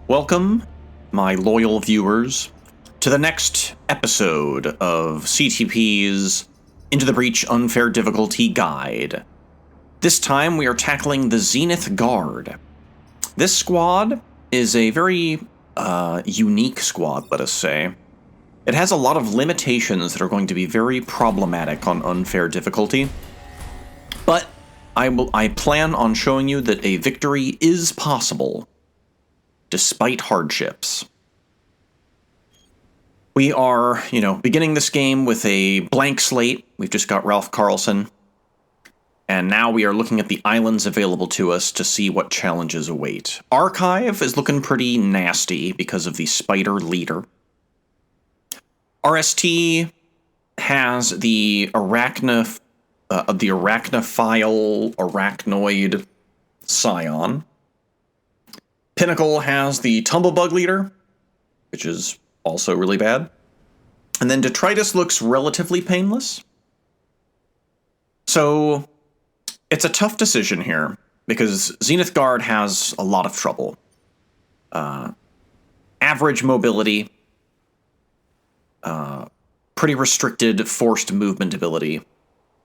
Welcome, my loyal viewers, to the next episode of CTP's Into the Breach Unfair Difficulty Guide. This time we are tackling the Zenith Guard. This squad is a very unique squad, let us say. It has a lot of limitations that are going to be very problematic on unfair difficulty, but I plan on showing you that a victory is possible, despite hardships. We are, beginning this game with a blank slate. We've just got Ralph Karlson, and now we are looking at the islands available to us to see what challenges await. Archive is looking pretty nasty because of the spider leader. RST has the arachnophile arachnoid scion. Pinnacle has the tumblebug leader, which is also really bad. And then Detritus looks relatively painless. So it's a tough decision here, because Zenith Guard has a lot of trouble. Average mobility, pretty restricted forced movement ability.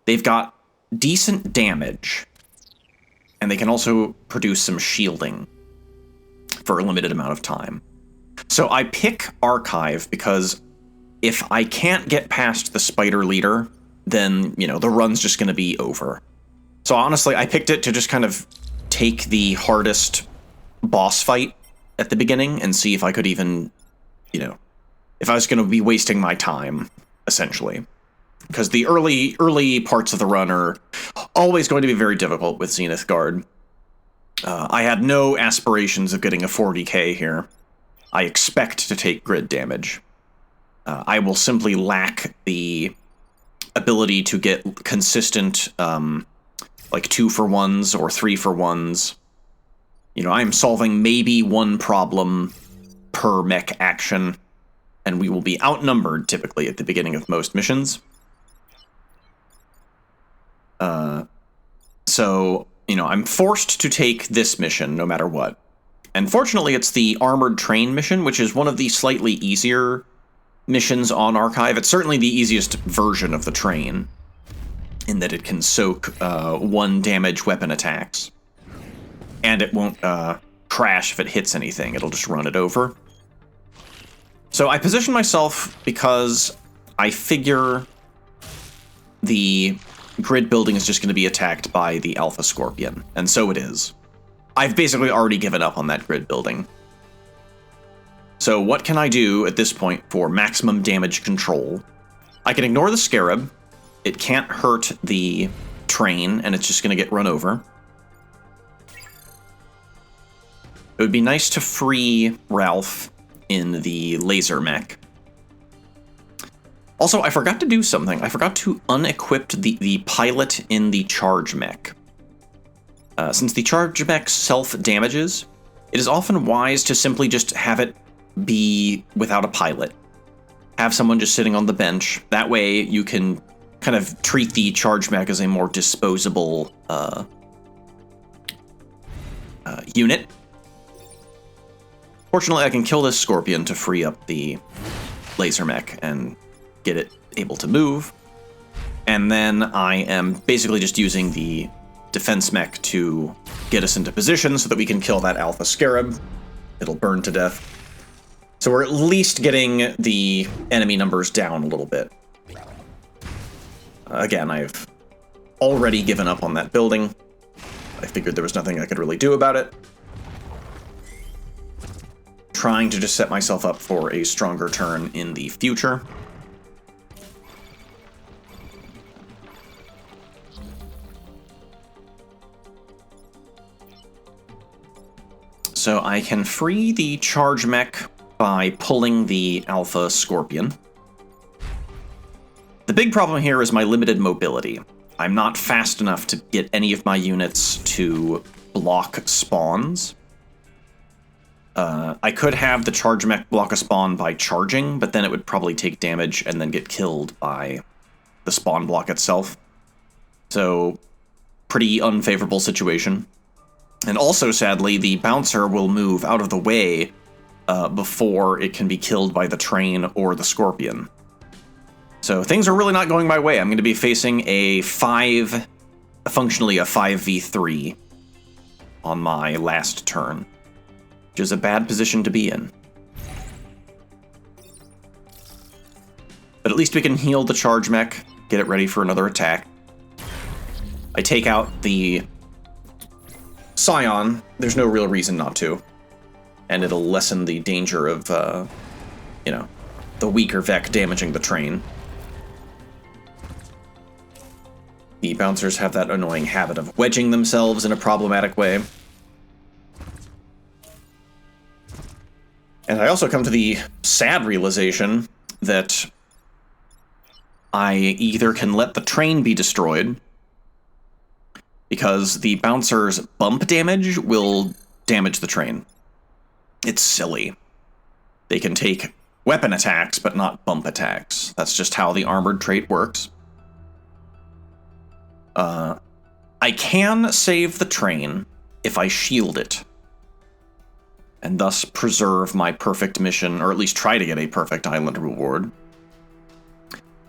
They've got decent damage, and they can also produce some shielding for a limited amount of time. So I pick Archive because if I can't get past the spider leader, then, the run's just going to be over. So honestly, I picked it to just kind of take the hardest boss fight at the beginning and see if I could even, if I was going to be wasting my time, essentially. Because the early parts of the run are always going to be very difficult with Zenith Guard. I had no aspirations of getting a 40k here. I expect to take grid damage. I will simply lack the ability to get consistent, 2-for-1s or 3-for-1s. I'm solving maybe one problem per mech action, and we will be outnumbered typically at the beginning of most missions. So, I'm forced to take this mission no matter what. And fortunately, it's the Armored Train mission, which is one of the slightly easier missions on Archive. It's certainly the easiest version of the train, in that it can soak 1 damage weapon attacks. And it won't crash if it hits anything. It'll just run it over. So I position myself because I figure the grid building is just going to be attacked by the Alpha Scorpion, and so it is. I've basically already given up on that grid building. So what can I do at this point for maximum damage control? I can ignore the Scarab. It can't hurt the train, and it's just going to get run over. It would be nice to free Ralph in the laser mech. Also, I forgot to do something. I forgot to unequip the pilot in the charge mech. Since the charge mech self-damages, it is often wise to simply just have it be without a pilot. Have someone just sitting on the bench. That way you can kind of treat the charge mech as a more disposable unit. Fortunately, I can kill this Scorpion to free up the laser mech and get it able to move. And then I am basically just using the defense mech to get us into position so that we can kill that Alpha Scarab. It'll burn to death. So we're at least getting the enemy numbers down a little bit. Again, I've already given up on that building. I figured there was nothing I could really do about it. Trying to just set myself up for a stronger turn in the future. So I can free the charge mech by pulling the Alpha Scorpion. The big problem here is my limited mobility. I'm not fast enough to get any of my units to block spawns. I could have the charge mech block a spawn by charging, but then it would probably take damage and then get killed by the spawn block itself. So, pretty unfavorable situation. And also, sadly, the bouncer will move out of the way before it can be killed by the train or the scorpion. So things are really not going my way. I'm going to be facing functionally a 5v3 on my last turn, which is a bad position to be in. But at least we can heal the charge mech, get it ready for another attack. I take out the Scion. There's no real reason not to. And it'll lessen the danger of, the weaker Vec damaging the train. The bouncers have that annoying habit of wedging themselves in a problematic way. And I also come to the sad realization that I either can let the train be destroyed, because the bouncer's bump damage will damage the train. It's silly. They can take weapon attacks, but not bump attacks. That's just how the armored trait works. I can save the train if I shield it, and thus preserve my perfect mission, or at least try to get a perfect island reward.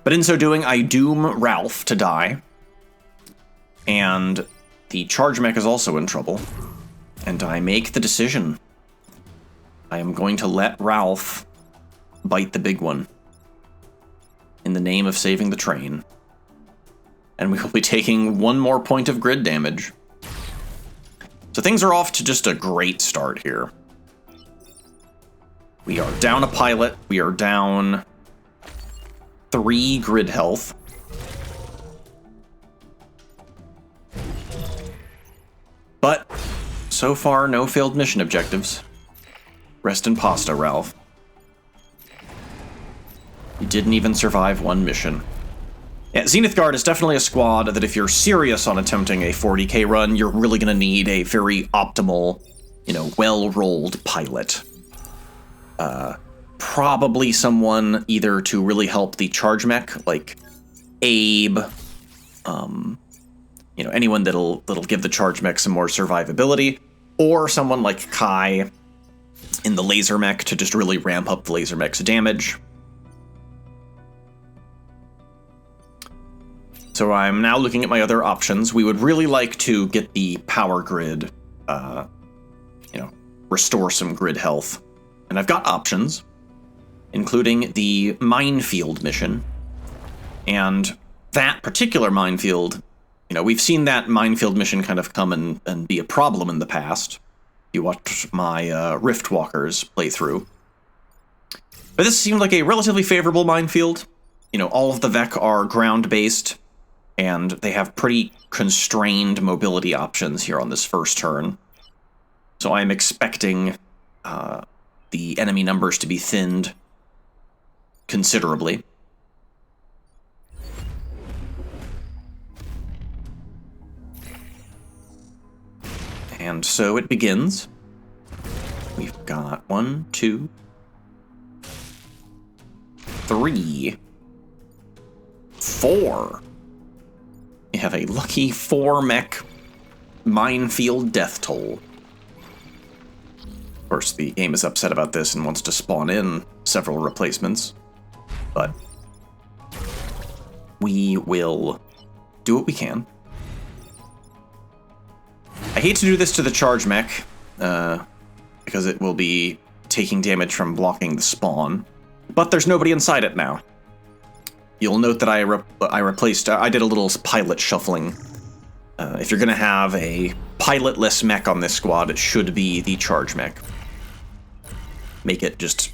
But in so doing, I doom Ralph to die, and the charge mech is also in trouble, and I make the decision. I am going to let Ralph bite the big one in the name of saving the train. And we will be taking one more point of grid damage. So things are off to just a great start here. We are down a pilot. We are down 3 grid health. But so far, no failed mission objectives. Rest in pasta, Ralph. You didn't even survive one mission. Yeah, Zenith Guard is definitely a squad that if you're serious on attempting a 40k run, you're really going to need a very optimal, well-rolled pilot. Probably someone either to really help the charge mech, like Abe, anyone that'll give the charge mech some more survivability, or someone like Kai in the laser mech to just really ramp up the laser mech's damage. So I'm now looking at my other options. We would really like to get the power grid, restore some grid health. And I've got options, including the minefield mission. And that particular minefield, we've seen that minefield mission kind of come and be a problem in the past. You watched my Riftwalkers playthrough. But this seemed like a relatively favorable minefield. All of the Vec are ground-based, and they have pretty constrained mobility options here on this first turn. So I'm expecting the enemy numbers to be thinned considerably. And so it begins. We've got 1, 2, 3, 4. We have a lucky 4 mech minefield death toll. Of course, the game is upset about this and wants to spawn in several replacements, but we will do what we can. I hate to do this to the charge mech, because it will be taking damage from blocking the spawn, but there's nobody inside it now. You'll note that I did a little pilot shuffling. If you're going to have a pilotless mech on this squad, it should be the charge mech. Make it just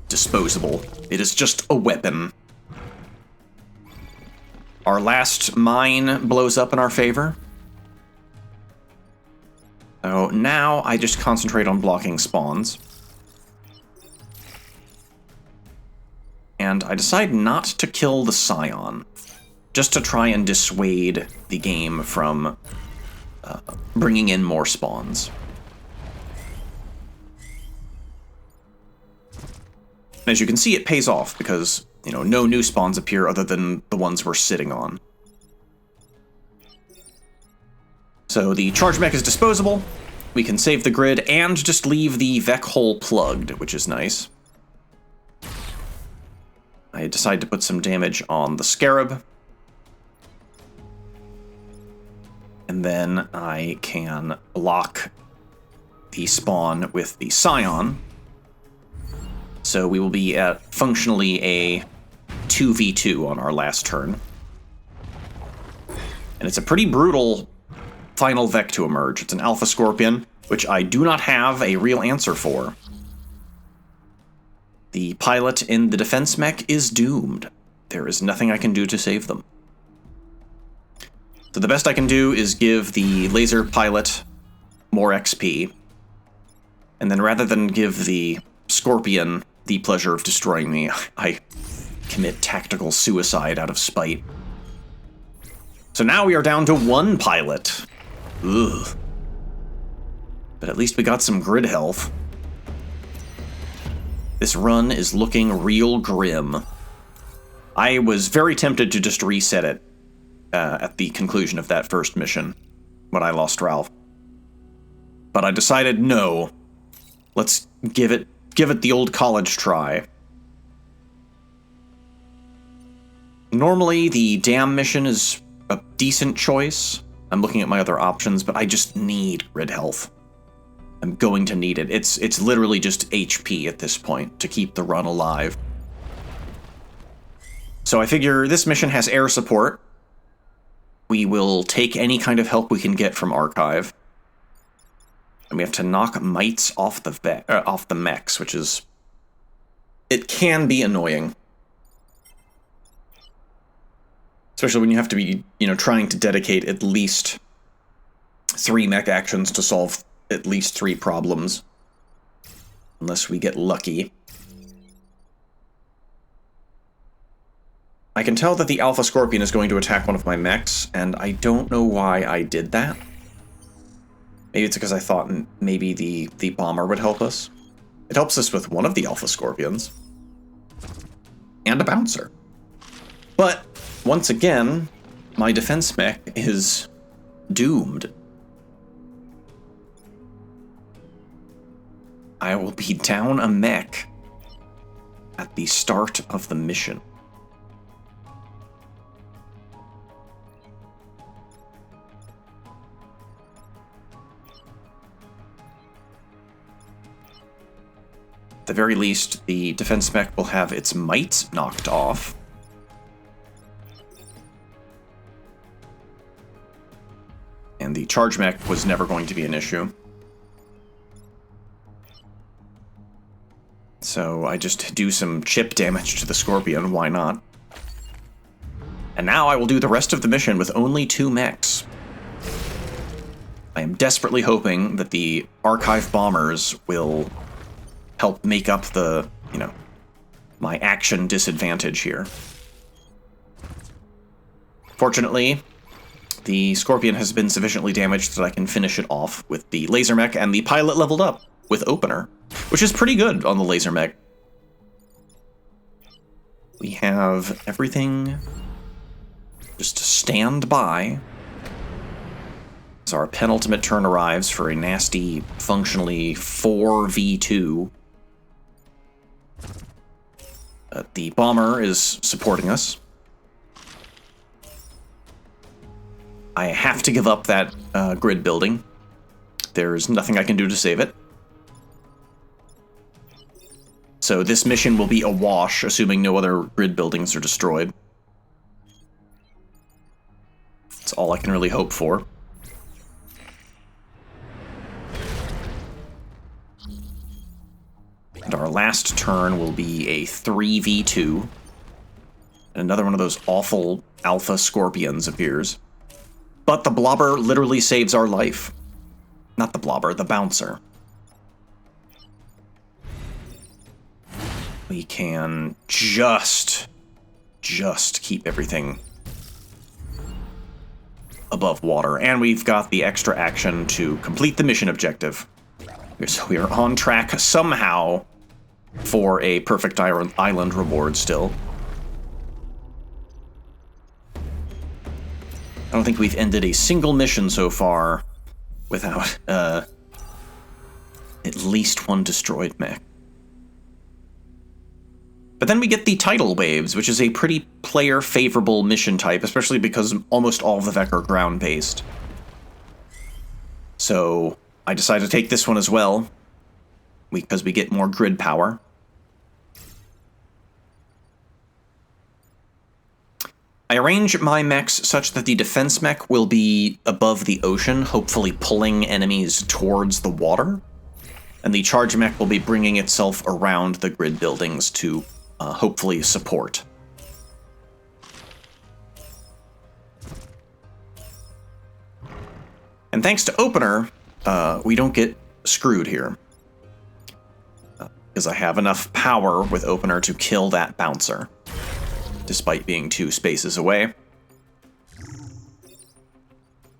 disposable. It is just a weapon. Our last mine blows up in our favor. So now I just concentrate on blocking spawns. And I decide not to kill the Scion, just to try and dissuade the game from bringing in more spawns. And as you can see, it pays off because, no new spawns appear other than the ones we're sitting on. So the charge mech is disposable, we can save the grid and just leave the Vec hole plugged, which is nice. I decide to put some damage on the Scarab. And then I can block the spawn with the Scion. So we will be at functionally a 2v2 on our last turn. And it's a pretty brutal final Vec to emerge. It's an Alpha Scorpion, which I do not have a real answer for. The pilot in the defense mech is doomed. There is nothing I can do to save them. So the best I can do is give the laser pilot more XP. And then rather than give the Scorpion the pleasure of destroying me, I commit tactical suicide out of spite. So now we are down to one pilot. Ugh. But at least we got some grid health. This run is looking real grim. I was very tempted to just reset it at the conclusion of that first mission when I lost Ralph. But I decided no. Let's give it the old college try. Normally the dam mission is a decent choice. I'm looking at my other options, but I just need grid health. I'm going to need it. It's literally just HP at this point to keep the run alive. So I figure this mission has air support. We will take any kind of help we can get from Archive. And we have to knock mites off the mechs, which is... It can be annoying. Especially when you have to be, trying to dedicate at least 3 mech actions to solve at least 3 problems. Unless we get lucky. I can tell that the Alpha Scorpion is going to attack one of my mechs, and I don't know why I did that. Maybe it's because I thought maybe the bomber would help us. It helps us with one of the Alpha Scorpions. And a bouncer. But, once again, my defense mech is doomed. I will be down a mech at the start of the mission. At the very least, the defense mech will have its mites knocked off. And the charge mech was never going to be an issue. So I just do some chip damage to the Scorpion, why not? And now I will do the rest of the mission with only 2 mechs. I am desperately hoping that the Archive bombers will help make up the, my action disadvantage here. Fortunately, the Scorpion has been sufficiently damaged that I can finish it off with the laser mech, and the pilot leveled up with opener, which is pretty good on the laser mech. We have everything just to stand by. So our penultimate turn arrives for a nasty, functionally 4v2. The bomber is supporting us. I have to give up that grid building. There's nothing I can do to save it. So this mission will be a wash, assuming no other grid buildings are destroyed. That's all I can really hope for. And our last turn will be a 3v2. And another one of those awful Alpha Scorpions appears. But the Blobber literally saves our life. Not the Blobber, the Bouncer. We can just keep everything above water. And we've got the extra action to complete the mission objective. So we are on track somehow for a perfect island reward still. I don't think we've ended a single mission so far without At least one destroyed mech. But then we get the tidal waves, which is a pretty player-favorable mission type, especially because almost all of the Vec are ground-based. So I decided to take this one as well, because we get more grid power. I arrange my mechs such that the defense mech will be above the ocean, hopefully pulling enemies towards the water, and the charge mech will be bringing itself around the grid buildings to hopefully support. And thanks to Opener, we don't get screwed here, because I have enough power with Opener to kill that bouncer, despite being 2 spaces away.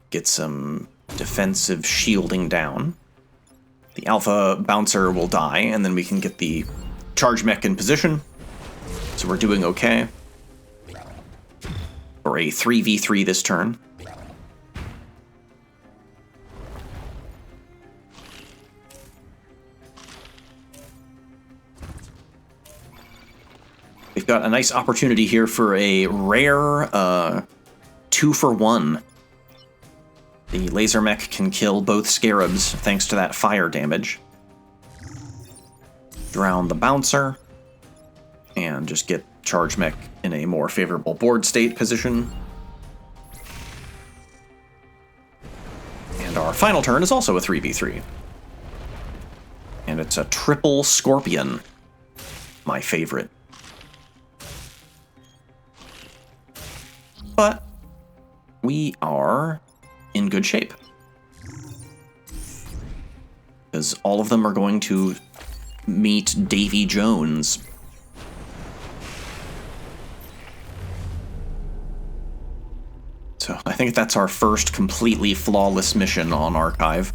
Get some defensive shielding down. The Alpha bouncer will die, and then we can get the charge mech in position. So we're doing okay. For a 3v3 this turn. We've got a nice opportunity here for a rare 2-for-1. The laser mech can kill both scarabs thanks to that fire damage. Drown the bouncer. And just get charge mech in a more favorable board state position. And our final turn is also a 3v3. And it's a triple scorpion. My favorite. But we are in good shape, because all of them are going to meet Davy Jones. So I think that's our first completely flawless mission on Archive.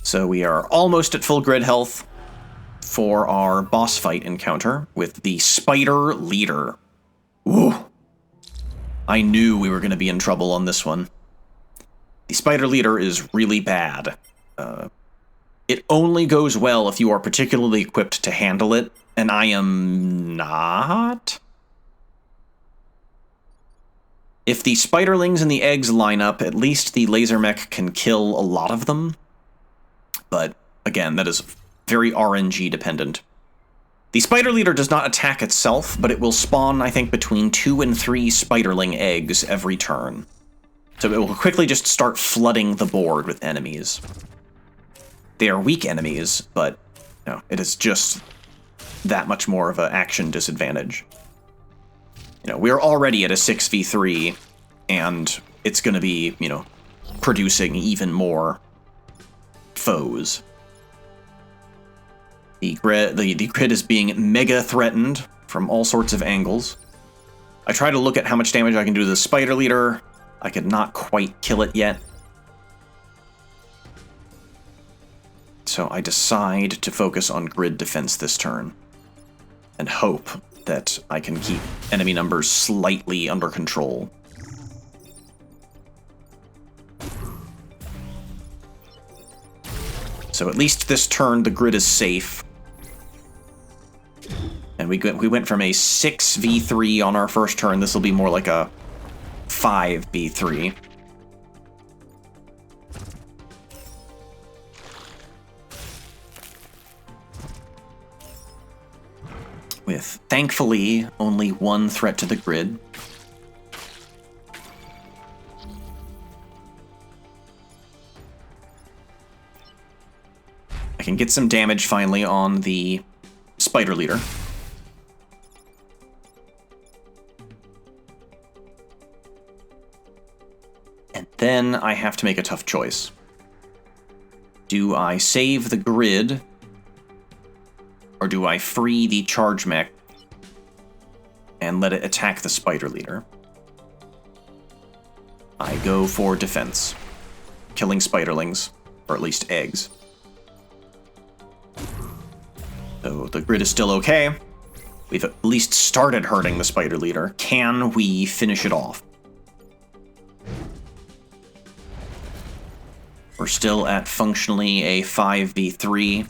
So we are almost at full grid health for our boss fight encounter with the Spider Leader. Ooh. I knew we were going to be in trouble on this one. The Spider Leader is really bad. It only goes well if you are particularly equipped to handle it, and I am not. If the spiderlings and the eggs line up, at least the laser mech can kill a lot of them. But, again, that is very RNG dependent. The Spider Leader does not attack itself, but it will spawn, I think, between 2 and 3 spiderling eggs every turn. So it will quickly just start flooding the board with enemies. They are weak enemies, but it is just that much more of an action disadvantage. We're already at a 6v3, and it's going to be, producing even more foes. The grid is being mega threatened from all sorts of angles. I try to look at how much damage I can do to the Spider Leader. I could not quite kill it yet. So I decide to focus on grid defense this turn, and hope that I can keep enemy numbers slightly under control. So at least this turn the grid is safe. And we went from a 6v3 on our first turn. This will be more like a 5v3. With, thankfully, only one threat to the grid. I can get some damage finally on the Spider Leader. And then I have to make a tough choice. Do I save the grid, or do I free the charge mech and let it attack the Spider Leader? I go for defense, killing spiderlings, or at least eggs. So the grid is still okay. We've at least started hurting the Spider Leader. Can we finish it off? We're still at functionally a 5v3.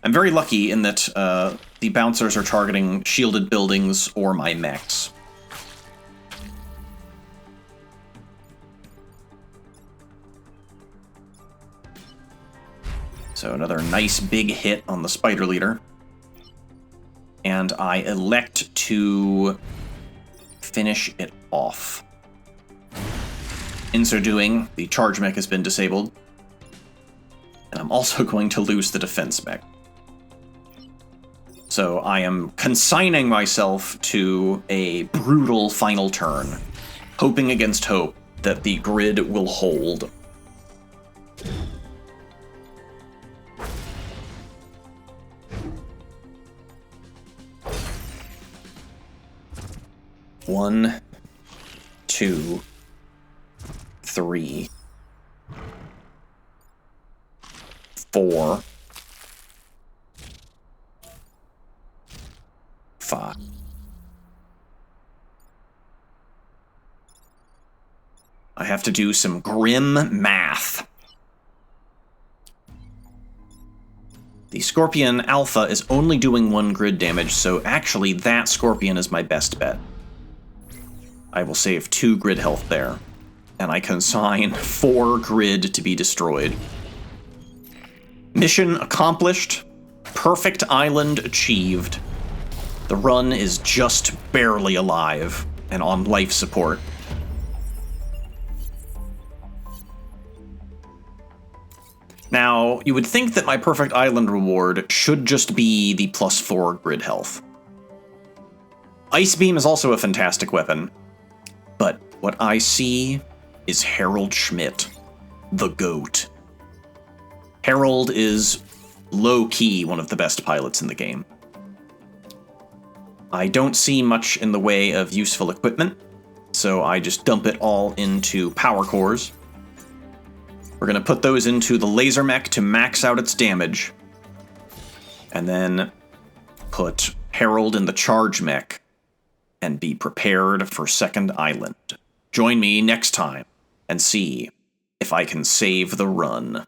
I'm very lucky in that the bouncers are targeting shielded buildings or my mechs. So another nice big hit on the spider leader. And I elect to finish it off. In so doing, the charge mech has been disabled. And I'm also going to lose the defense mech. So I am consigning myself to a brutal final turn, hoping against hope that the grid will hold. One, two, three, four, five. I have to do some grim math. The Scorpion Alpha is only doing 1 grid damage, so actually that Scorpion is my best bet. I will save 2 grid health there, and I consign 4 grid to be destroyed. Mission accomplished. Perfect island achieved. The run is just barely alive and on life support. Now, you would think that my perfect island reward should just be the +4 grid health. Ice Beam is also a fantastic weapon, but what I see is Harold Schmidt, the GOAT. Harold is low-key one of the best pilots in the game. I don't see much in the way of useful equipment, so I just dump it all into power cores. We're going to put those into the laser mech to max out its damage, and then put Harold in the charge mech and be prepared for Second Island. Join me next time and see if I can save the run.